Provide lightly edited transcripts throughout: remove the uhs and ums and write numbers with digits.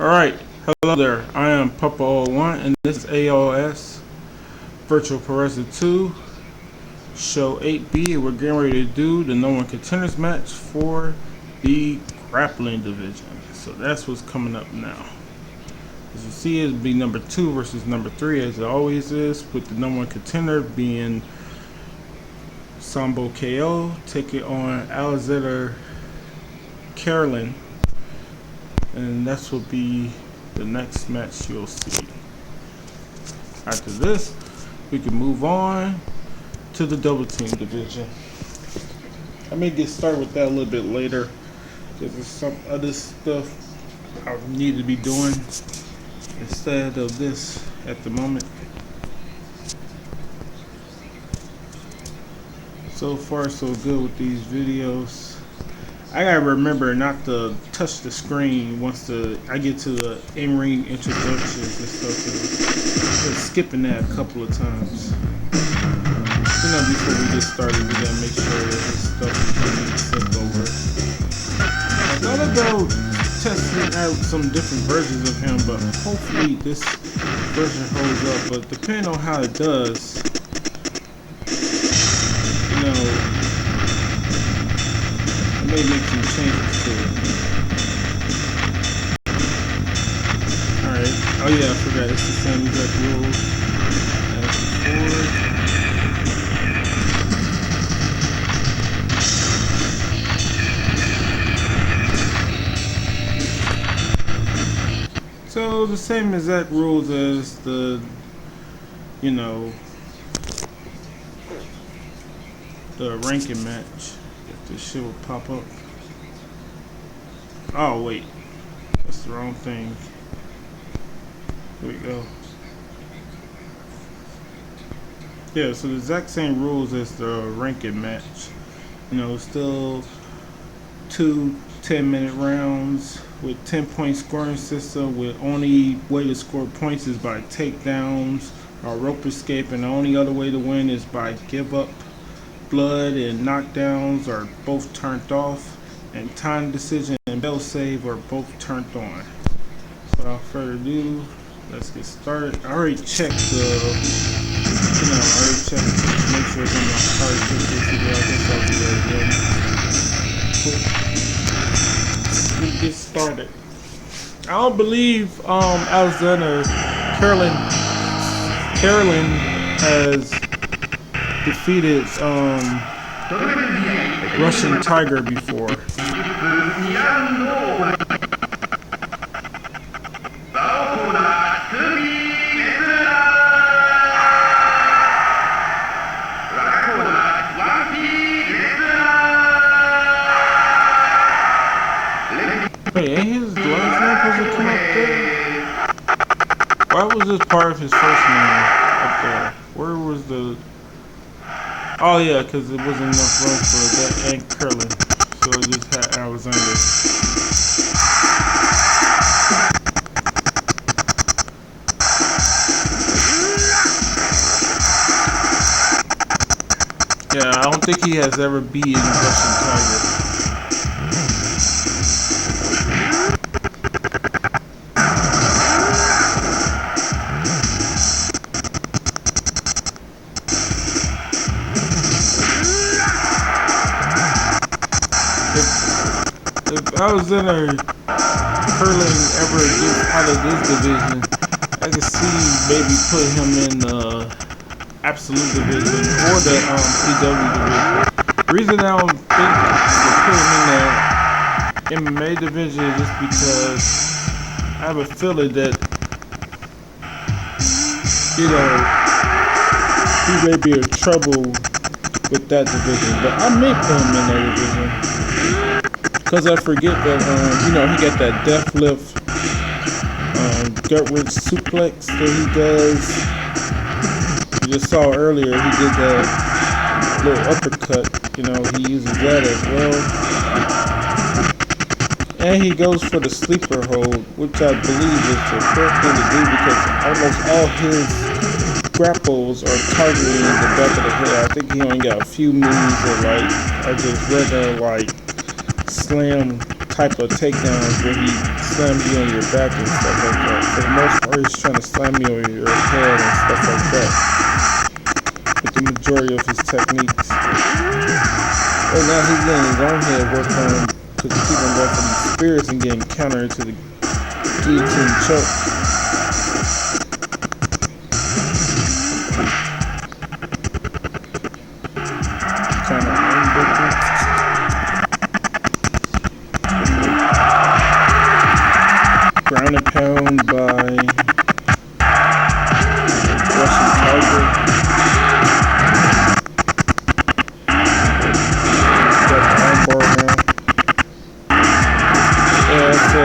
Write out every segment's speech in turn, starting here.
Alright, hello there. I am Papa01 and this is AOS Virtual Pro Wrestling 2 Show 8B. We're getting ready to do the No One Contenders match for the Grappling division. So that's what's coming up now. As you see, it'll be number 2 versus number 3 as it always is, with the number 1 contender being Sambo KO taking on Alexander Carolyn. And that will be the next match you'll see. After this, we can move on to the double team division. I may get started with that a little bit later because there's some other stuff I need to be doing instead of this at the moment. So far so good with these videos. I gotta remember not to touch the screen once I get to the in-ring introductions and stuff. I've been skipping that a couple of times. Before we get started, we gotta make sure that this stuff is being sent over. I thought about testing out some different versions of him, but hopefully this version holds up. But depending on how it does, may make some changes to it. Alright. Oh yeah, I forgot. It's the same exact rules as before. So the same exact rules as the, the ranking match. This shit will pop up. Oh wait, that's the wrong thing. Here we go. Yeah, so the exact same rules as the ranking match. Still 2 10-minute rounds with 10-point scoring system, with only way to score points is by takedowns or rope escape, and the only other way to win is by give up. Blood and knockdowns are both turned off, and time decision and bell save are both turned on. So without further ado, let's get started. I already checked make sure it's on the card. I guess I'll do that again. Cool. Let's get started. I don't believe Alexander Carolyn has defeated Russian Tiger before. Wait, ain't his last name supposed to come up there? Why was this part of his first name up there? Where was the... Oh yeah, because it wasn't enough room for that and Curlin, so it just had Alexander. Yeah, I don't think he has ever beaten Russian Tiger. If Alexander Curlin ever gets out of this division, I can see maybe put him in the Absolute division or the PW division. The reason I don't think to put him in the MMA division is just because I have a feeling that he may be in trouble with that division, but I may put him in that division. Because I forget that, he got that deathlift, gut wrench suplex that he does. You just saw earlier, he did that little uppercut. He uses that as well. And he goes for the sleeper hold, which I believe is the correct thing to do because almost all his grapples are targeting the back of the head. I think he only got a few moves that are just regular, slam type of takedowns where he slams you on your back and stuff like that. For the most part, he's trying to slam you on your head and stuff like that with the majority of his techniques. Right now he's letting his own head work on him to keep him going for these spears and getting countered into the guillotine choke. Kind of unbroken. Ground and pound by Russian Tiger. Got the armbar now. Yeah, so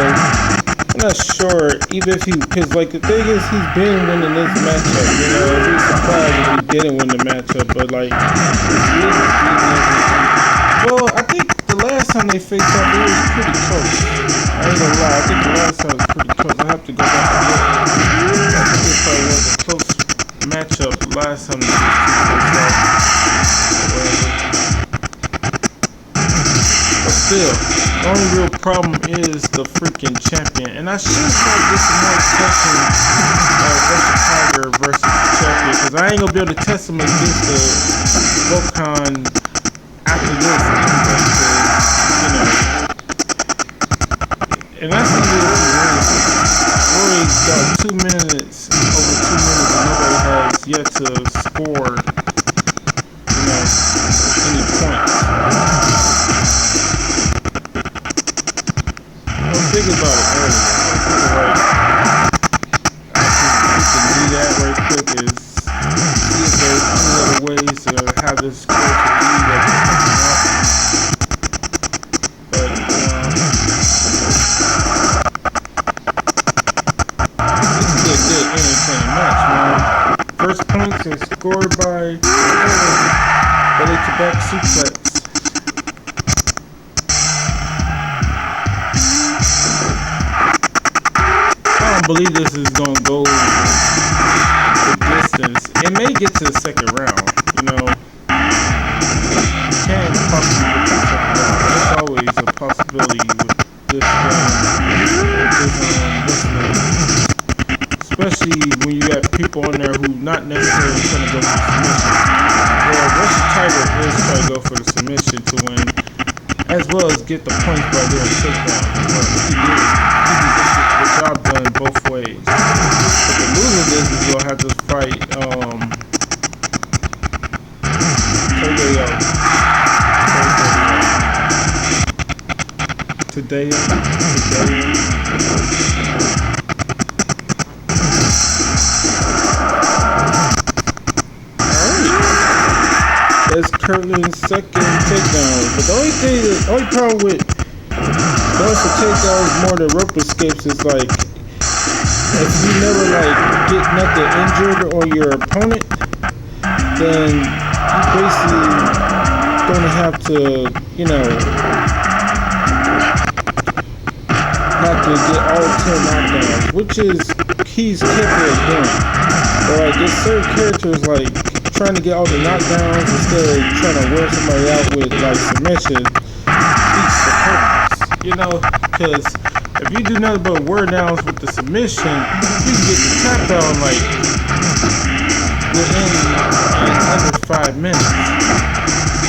I'm not sure, even if he, because like the thing is, he's been winning this matchup. You know, I'd be surprised if he didn't win the matchup, but like, well, I think the last time they faced up, it was pretty close. I ain't gonna lie, I think the last time was pretty close. I have to go back and look. I think it probably was a close matchup the last time they faced up. But still, the only real problem is the freaking champion. And I should start get some more testing Russian Tiger versus the champion, because I ain't gonna be able to test him against the Volkan after this anyway, because, you know, and that's even if he wins. Rory's got 2 minutes, over 2 minutes, and nobody has yet to score, you know, any points. Well, think about it earlier. Like, I can do that right quick is see if there's any other ways to have this score to be like but this is a good entertaining match, man. First points are scored by belly to back suplex. I don't believe this is gonna go the distance. It may get to the second round, you know. It can possibly get to the second round. There's always a possibility with this especially when you got people on there who not necessarily trying to go for the submission. Well, Russian Tiger is trying to go for the submission to win, as well as get the points by doing takedown. Well, he did the job done both ways. But the loser of this is gonna have to fight today. That's Kirtland's second takedown. But the only problem with going for takedowns more than rope escapes is like, if you never like get nothing injured on your opponent, then you basically gonna have to, you know, have to get all 10 knockdowns, which is he's capable of doing. But like, there's certain characters like trying to get all the knockdowns instead of trying to wear somebody out with like submission beats the purpose, you know, because if you do nothing but wear downs with the submission, you can get the tap down like within under 5 minutes.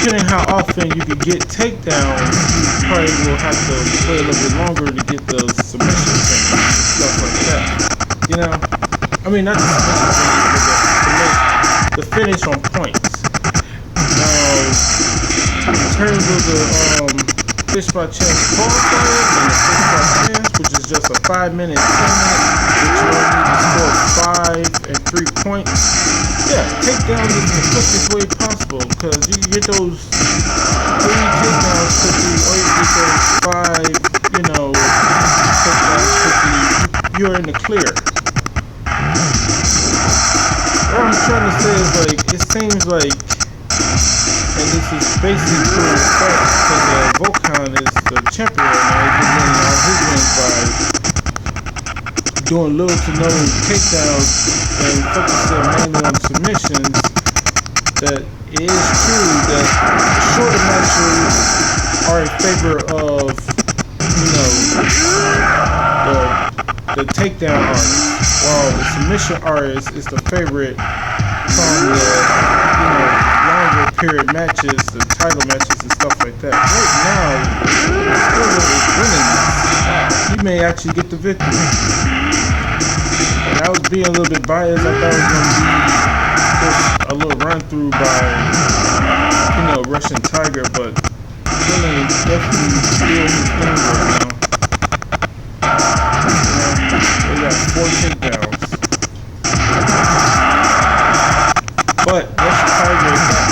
Depending how often you can get takedowns, you probably will have to play a little bit longer to get the submission thing, stuff like that. You know, I mean not the submission thing, but the finish on points. Now, in terms of the fish by chance qualifier and the fish by chance, which is just a 5-minute, 10-minute, which you only need to score 5 and 3 points. Yeah, takedowns is the quickest way possible, because you can get those 3 takedowns quickly, or you get those 5, you know, takedowns quickly. You're in the clear. What I'm trying to say is, like, it seems like, and this is basically true in fact, because Volkan is the champion right now. He's been winning all his wins by doing little to no takedowns and focusing mainly on submissions. That it is true that shorter matches are in favor of, you the takedown artist, while the submission artist is the favorite from the longer period matches, the title matches and stuff like that. Right now, Steelers is winning this. He may actually get the victory. And I was being a little bit biased. I thought it was going to be just a little run through by Russian Tiger, but Steelers is definitely doing his thing right now. They got 4 takedowns. But Russian Tiger is not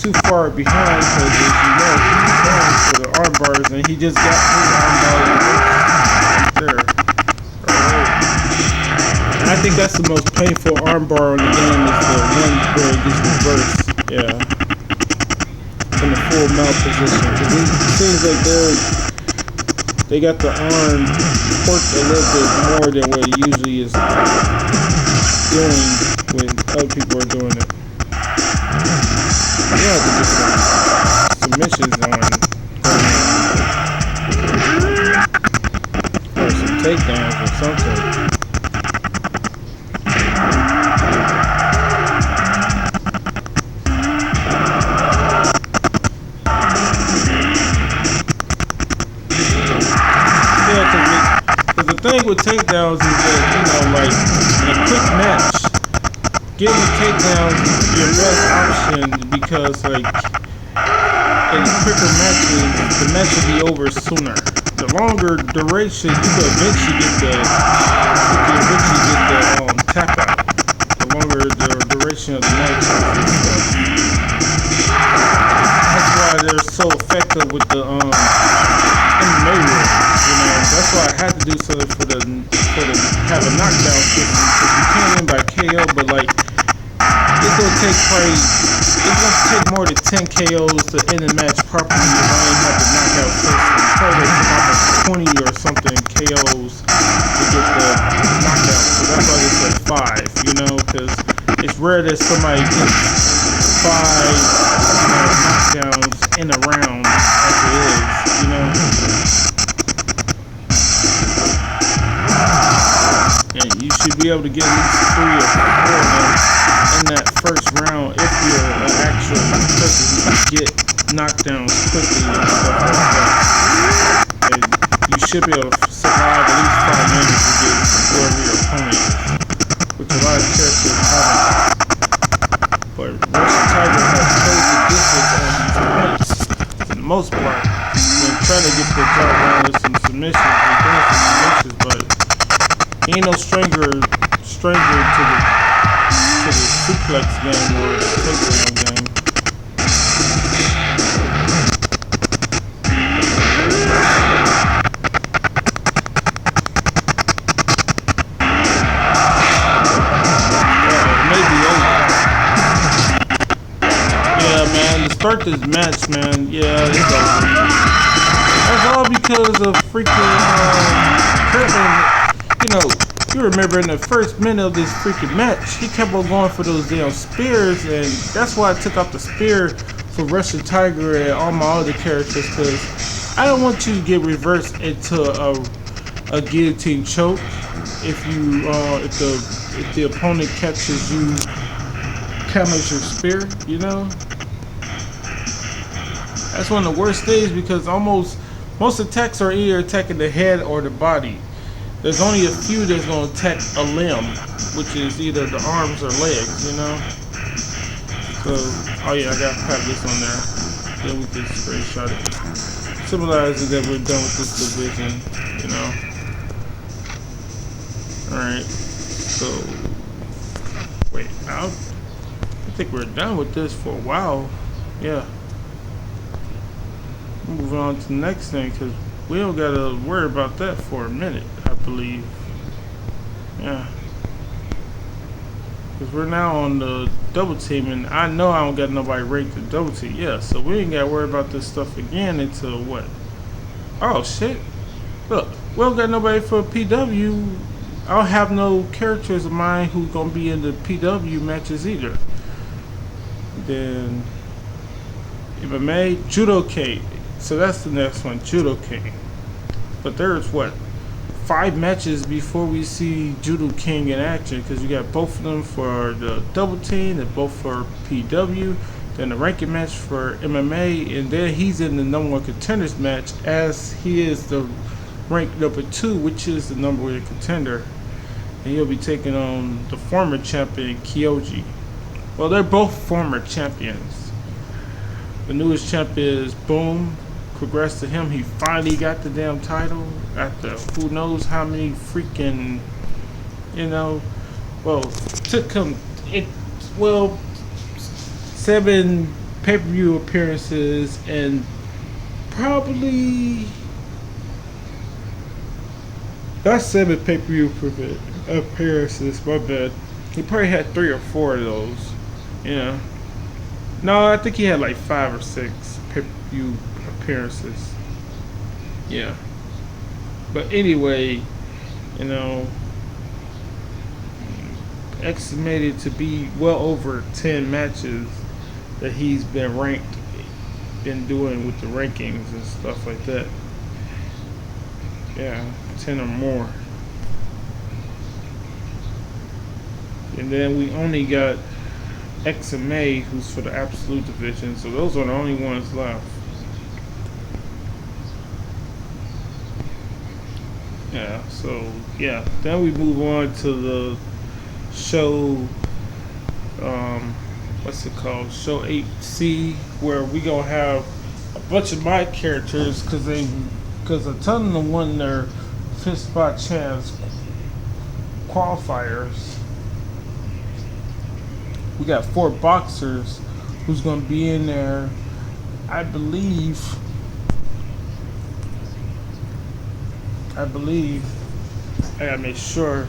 too far behind because, as you know, he's going for the arm bars and he just got his arm bar right there. Right. And I think that's the most painful arm bar in the game is the one where it gets reversed. Yeah. In the full mount position. Because it seems like they got the arm torqued a little bit more than what it usually is doing when other people are doing it. Yeah, to get some submissions on or some takedowns or something. Yeah, because the thing with takedowns is that, like in a quick match, getting the takedowns is your best option because, like, in quicker matches, the match will be over sooner. The longer duration, you can eventually get the tap out. The longer the duration of the match is. That's why they're so effective with the MMA rules. That's why I had to do something for the have a knockdown system because you can't win by KO, but like it's gonna take more than 10 KOs to end the match properly if I ain't have the knockout system. Probably almost 20 or something KOs to get the knockout. So that's why they said 5, because it's rare that somebody gets 5 knockdowns in a round as it is, And you should be able to get at least 3 or 4 of them in that first round if you're an actual person who can get knockdowns quickly and stuff like that. And you should be able to survive at least 5 minutes to get whoever your opponent is, which a lot of characters haven't. But Russian Tiger has played the distance on these points for the most part. When trying to get the job down with some submissions, he's doing some submissions, but he ain't no stranger to the suplex game or the takedown game. Maybe over. Yeah, man, to start this match, man, yeah, it's over. That's all because of freaking Grappling. You remember in the first minute of this freaking match, he kept on going for those damn spears, and that's why I took out the spear for Russian Tiger and all my other characters, because I don't want you to get reversed into a guillotine choke if the opponent catches you, counters your spear, That's one of the worst things because most attacks are either attacking the head or the body. There's only a few that's going to attack a limb, which is either the arms or legs, So, oh yeah, I got to put this on there. Then we can screenshot it. Symbolizes that we're done with this division, Alright, so, wait, I think we're done with this for a while. Yeah. Moving on to the next thing, because we don't got to worry about that for a minute, I believe. Yeah. Because we're now on the double team, and I know I don't got nobody ranked to double team. Yeah, so we ain't got to worry about this stuff again until what? Oh, shit. Look, we don't got nobody for PW. I don't have no characters of mine who's going to be in the PW matches either. Then, MMA, Judo K. So that's the next one, Judo King. But there's what, 5 matches before we see Judo King in action, because you got both of them for the double team and both for PW, then the ranking match for MMA, and then he's in the #1 contenders match as he is the ranked #2, which is the #1 contender, and he'll be taking on the former champion Kyoji. Well, they're both former champions. The newest champion is Boom. Congrats to him. He finally got the damn title after who knows how many freaking, took him 7 pay-per-view appearances and probably that's 7 pay-per-view appearances. My bad. He probably had 3 or 4 of those. No, I think he had like 5 or 6 pay-per-view appearances. Yeah. But anyway, estimated to be well over 10 matches that he's been doing with the rankings and stuff like that. Yeah, 10 or more. And then we only got XMA, who's for the Absolute Division, so those are the only ones left. Yeah, so yeah. Then we move on to the show, what's it called? Show 8C, where we gonna have a bunch of my characters, because a ton of them won their 5th spot chance qualifiers. We got 4 boxers who's gonna be in there. I believe. I gotta make sure.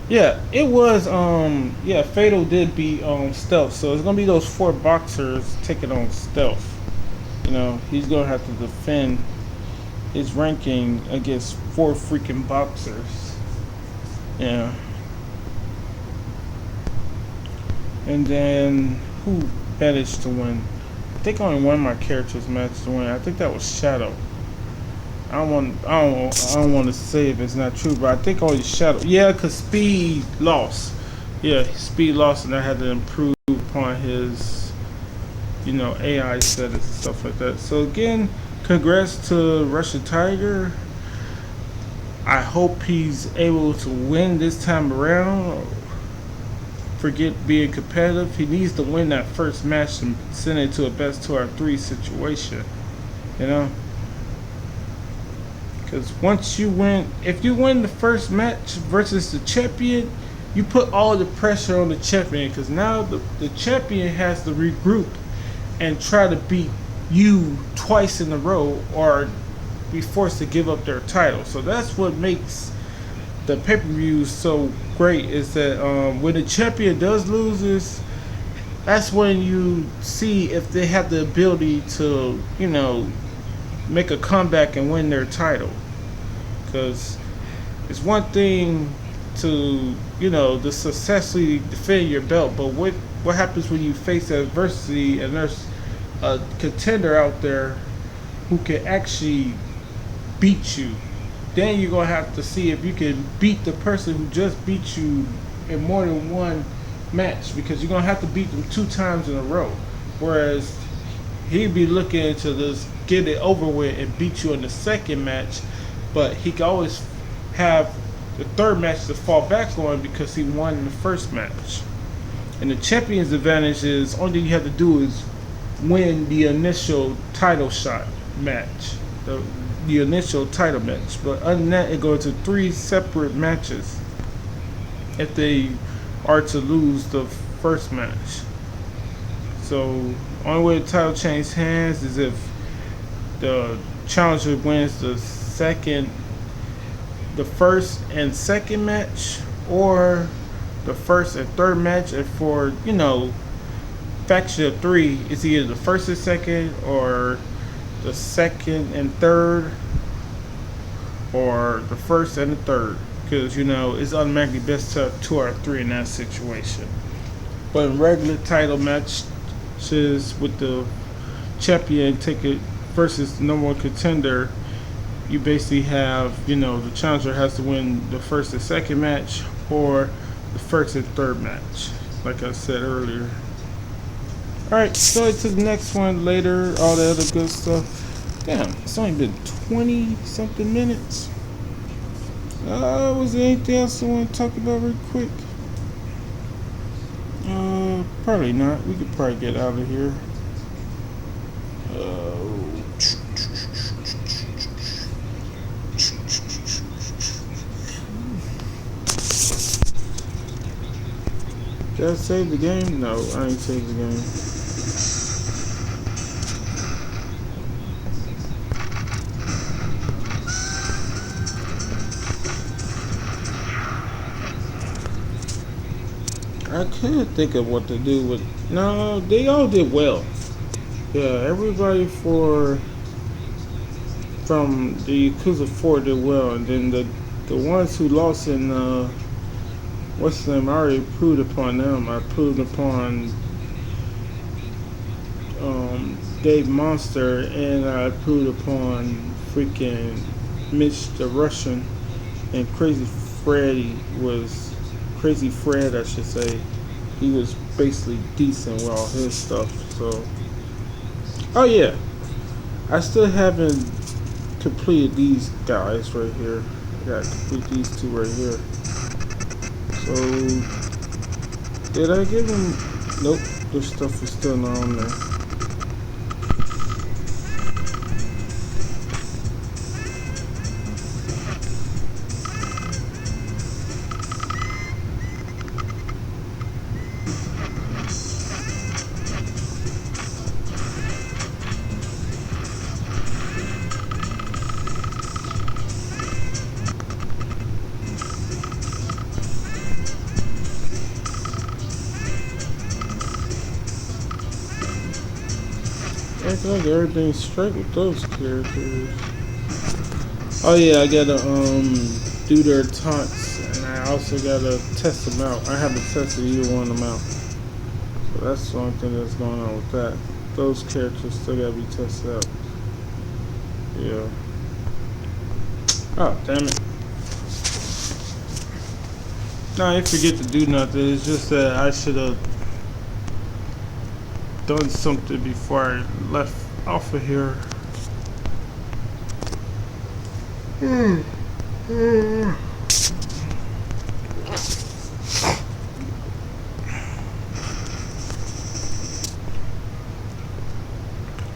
Yeah, it was. Fatal did beat Stealth, so it's gonna be those 4 boxers taking on Stealth. He's gonna have to defend his ranking against 4 freaking boxers. Yeah. And then who managed to win? I think only one of my characters managed to win. I think that was Shadow. I don't want to say if it's not true, but I think only Shadow. Yeah, because Speed lost. Yeah, Speed lost, and I had to improve upon his, AI status and stuff like that. So again, congrats to Russian Tiger. I hope he's able to win this time around. Forget being competitive. He needs to win that first match and send it to a best 2 out of 3 situation. Because once you win, if you win the first match versus the champion, you put all the pressure on the champion, because now the champion has to regroup and try to beat you twice in a row or be forced to give up their title. So that's what makes the pay-per-views so great, is that when the champion does lose, that's when you see if they have the ability to, make a comeback and win their title. Because it's one thing to, to successfully defend your belt, but what happens when you face adversity and there's a contender out there who can actually beat you? Then you're going to have to see if you can beat the person who just beat you in more than one match, because you're going to have to beat them 2 times in a row. Whereas he'd be looking to just get it over with and beat you in the second match, but he can always have the third match to fall back on because he won the first match. And the champion's advantage is only thing you have to do is win the initial title shot match, the initial title match. But other than that, it goes to 3 separate matches if they are to lose the first match. So only way the title changes hands is if the challenger wins the first and second match, or the first and third match. And for faction of 3, it's either the first and second, or the second and third, or the first and the third, because it's automatically best to 2 out of 3 in that situation. But in regular title matches with the champion take it versus the #1 contender, you basically have, the challenger has to win the first and second match, or the first and third match, like I said earlier. Alright, so to the next one later, all the other good stuff. Damn, it's only been 20 something minutes. Was there anything else I want to talk about real quick? Probably not. We could probably get out of here. Did I save the game? No, I ain't saved the game. I could think of what to do with. No, they all did well. Yeah, everybody from the Yakuza 4 did well, and then the ones who lost in what's the name? I already proved upon them. I proved upon Dave Monster, and I proved upon freaking Mitch the Russian, and Crazy Fred, I should say. He was basically decent with all his stuff. So, oh yeah, I still haven't completed these guys right here. I gotta complete these two right here. So, did I give him? Nope, this stuff is still not on there. I think everything's straight with those characters. Oh yeah, I gotta do their taunts, and I also gotta test them out. I haven't tested either one of them out, so that's the only thing that's going on with that. Those characters still gotta be tested out. Yeah. Oh damn it! No, I didn't forget to do nothing. It's just that I should have done something before I left off of here.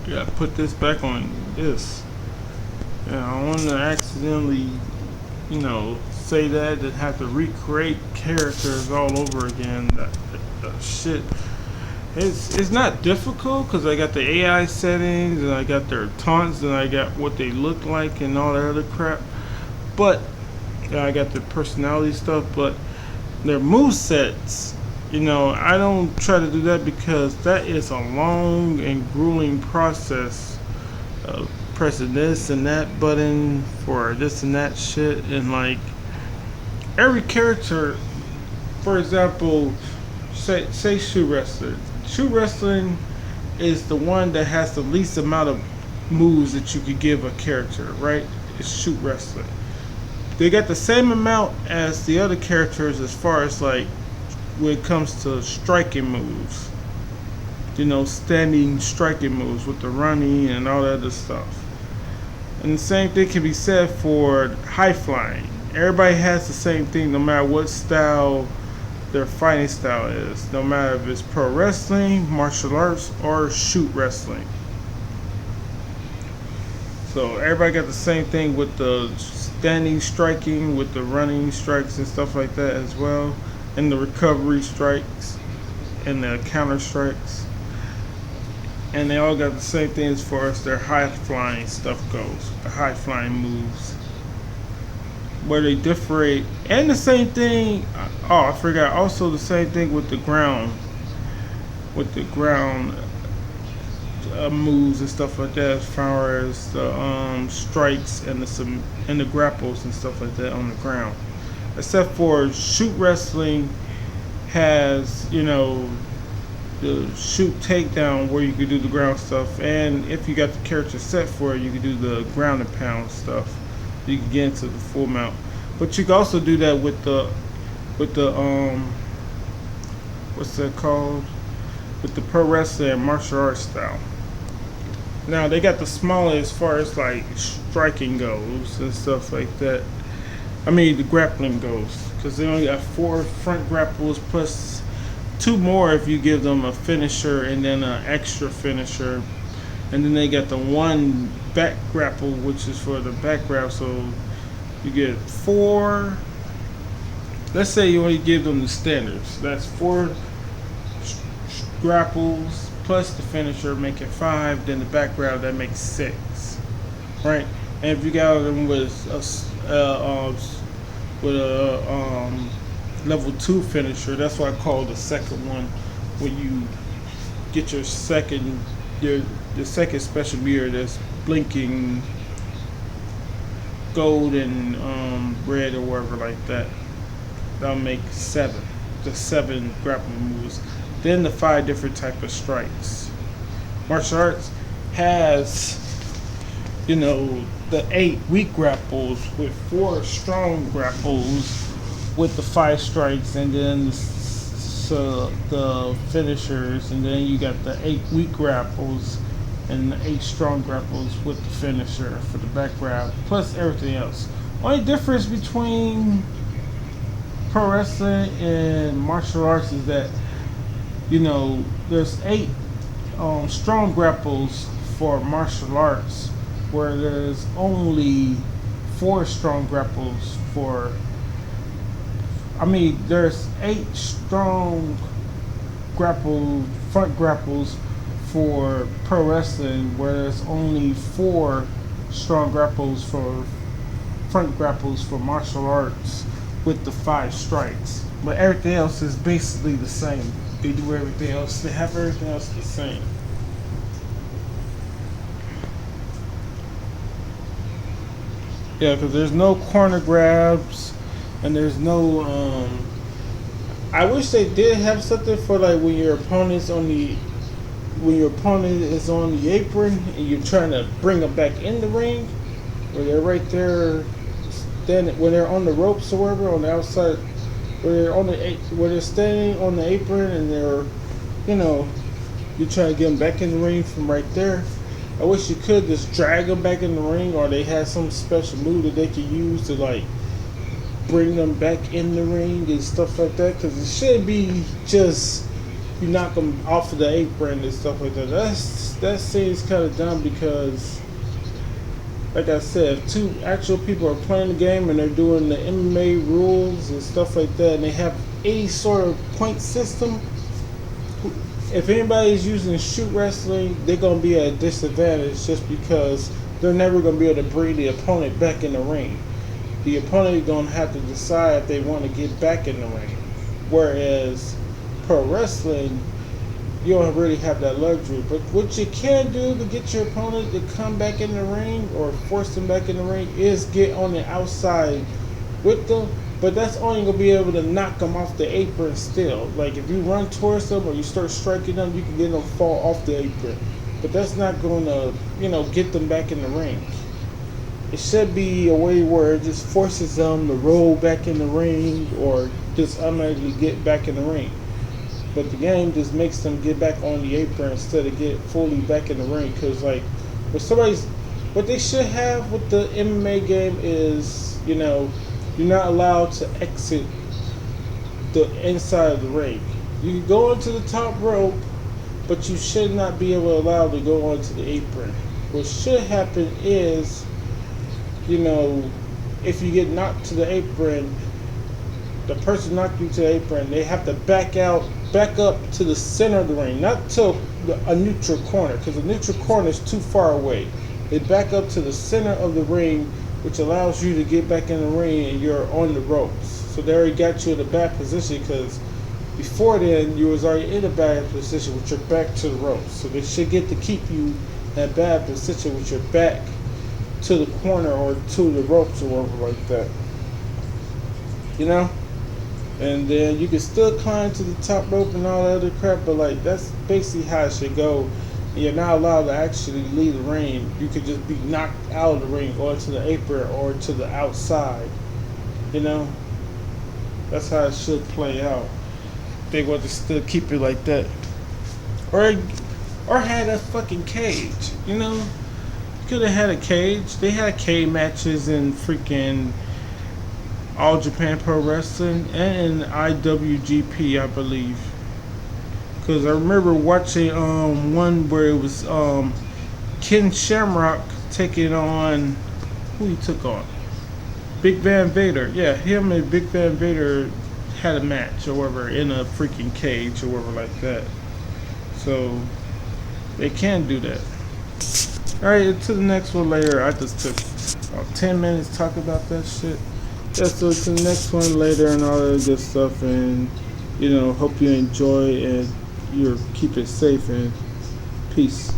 Yeah, put this back on this. Yeah, I want to accidentally, say that and have to recreate characters all over again. That shit. It's not difficult because I got the AI settings, and I got their taunts, and I got what they look like and all that other crap. But I got the personality stuff, but their movesets, I don't try to do that because that is a long and grueling process of pressing this and that button for this and that shit. And like every character, for example, say shoe wrestler. Shoe wrestling is the one that has the least amount of moves that you could give a character, right? It's shoot wrestling. They got the same amount as the other characters as far as like when it comes to striking moves. Standing striking moves with the running and all that other stuff. And the same thing can be said for high flying. Everybody has the same thing no matter what style their fighting style is, no matter if it's pro wrestling, martial arts, or shoot wrestling. So everybody got the same thing with the standing striking, with the running strikes and stuff like that as well, and the recovery strikes and the counter strikes. And they all got the same thing as far as their high flying stuff goes, the high flying moves, where they differentiate. And the same thing, I forgot, also the same thing with the ground moves and stuff like that, as far as the strikes and the grapples and stuff like that on the ground. Except for shoot wrestling has, the shoot takedown where you could do the ground stuff, and if you got the character set for it, you could do the ground and pound stuff. You can get into the full mount. But you can also do that with the what's that called? With the pro wrestling and martial arts style. Now they got the smaller as far as like striking goes and stuff like that. I mean the grappling goes, because they only got 4 front grapples plus 2 more if you give them a finisher and then an extra finisher, and then they got the 1 back grapple which is for the back grab. So you get 4. Let's say you only give them the standards. That's 4 grapples plus the finisher, make it 5. Then the back grab, that makes 6, right? And if you got them with a level 2 finisher, that's what I call the second one, when you get your second the second special meter that's blinking gold and red or whatever like that. That'll make 7. The 7 grappling moves. Then the 5 different type of strikes. Martial arts has, the 8 weak grapples with 4 strong grapples with the 5 strikes, and then the finishers, and then you got the 8 weak grapples and the 8 strong grapples with the finisher for the back grab, plus everything else. Only difference between pro wrestling and martial arts is that, there's 8 strong grapples for martial arts, where there's only 4 strong grapples for. There's 8 strong front grapples for pro wrestling, where there's only 4 strong grapples for front grapples for martial arts with the 5 strikes. But everything else is basically the same. They do everything else. They have everything else the same. Yeah, because there's no corner grabs, and there's no. I wish they did have something for like when your opponent is on the apron and you're trying to bring them back in the ring, where they're right there. Then when they're on the ropes or whatever on the outside, where they're standing on the apron and they're, you're trying to get them back in the ring from right there. I wish you could just drag them back in the ring, or they had some special move that they could use to like bring them back in the ring and stuff like that. Because it should be just you knock them off of the apron and stuff like that. That seems kind of dumb, because, like I said, if 2 actual people are playing the game and they're doing the MMA rules and stuff like that, and they have any sort of point system, if anybody's using shoot wrestling, they're going to be at a disadvantage, just because they're never going to be able to bring the opponent back in the ring. The opponent is going to have to decide if they want to get back in the ring. Whereas pro wrestling, you don't really have that luxury. But what you can do to get your opponent to come back in the ring, or force them back in the ring, is get on the outside with them. But that's only going to be able to knock them off the apron still. Like if you run towards them or you start striking them, you can get them to fall off the apron. But that's not going to, get them back in the ring. It should be a way where it just forces them to roll back in the ring, or just automatically get back in the ring. But the game just makes them get back on the apron instead of get fully back in the ring. Because like, what they should have with the MMA game is, you're not allowed to exit the inside of the ring. You can go onto the top rope, but you should not be allowed to go onto the apron. What should happen is, if you get knocked to the apron, the person knocked you to the apron, they have to back up to the center of the ring, not to a neutral corner, because the neutral corner is too far away. They back up to the center of the ring, which allows you to get back in the ring and you're on the ropes. So they already got you in a bad position, because before then you was already in a bad position with your back to the ropes. So they should get to keep you in a bad position with your back to the corner or to the ropes or whatever like that. And then you can still climb to the top rope and all that other crap, but like that's basically how it should go. You're not allowed to actually leave the ring. You could just be knocked out of the ring or to the apron or to the outside. You know, that's how it should play out. They want to still keep it like that, or had a fucking cage. You know, could have had a cage. They had cage matches in freaking All Japan Pro Wrestling and in IWGP, I believe. Cause I remember watching one where it was Ken Shamrock taking on who he took on Big Van Vader. Yeah, him and Big Van Vader had a match or whatever in a freaking cage or whatever like that. So they can do that. Alright, to the next one later. I just took about 10 minutes to talk about that shit. Yeah, so to the next one later and all that good stuff, and hope you enjoy and you keep it safe and peace.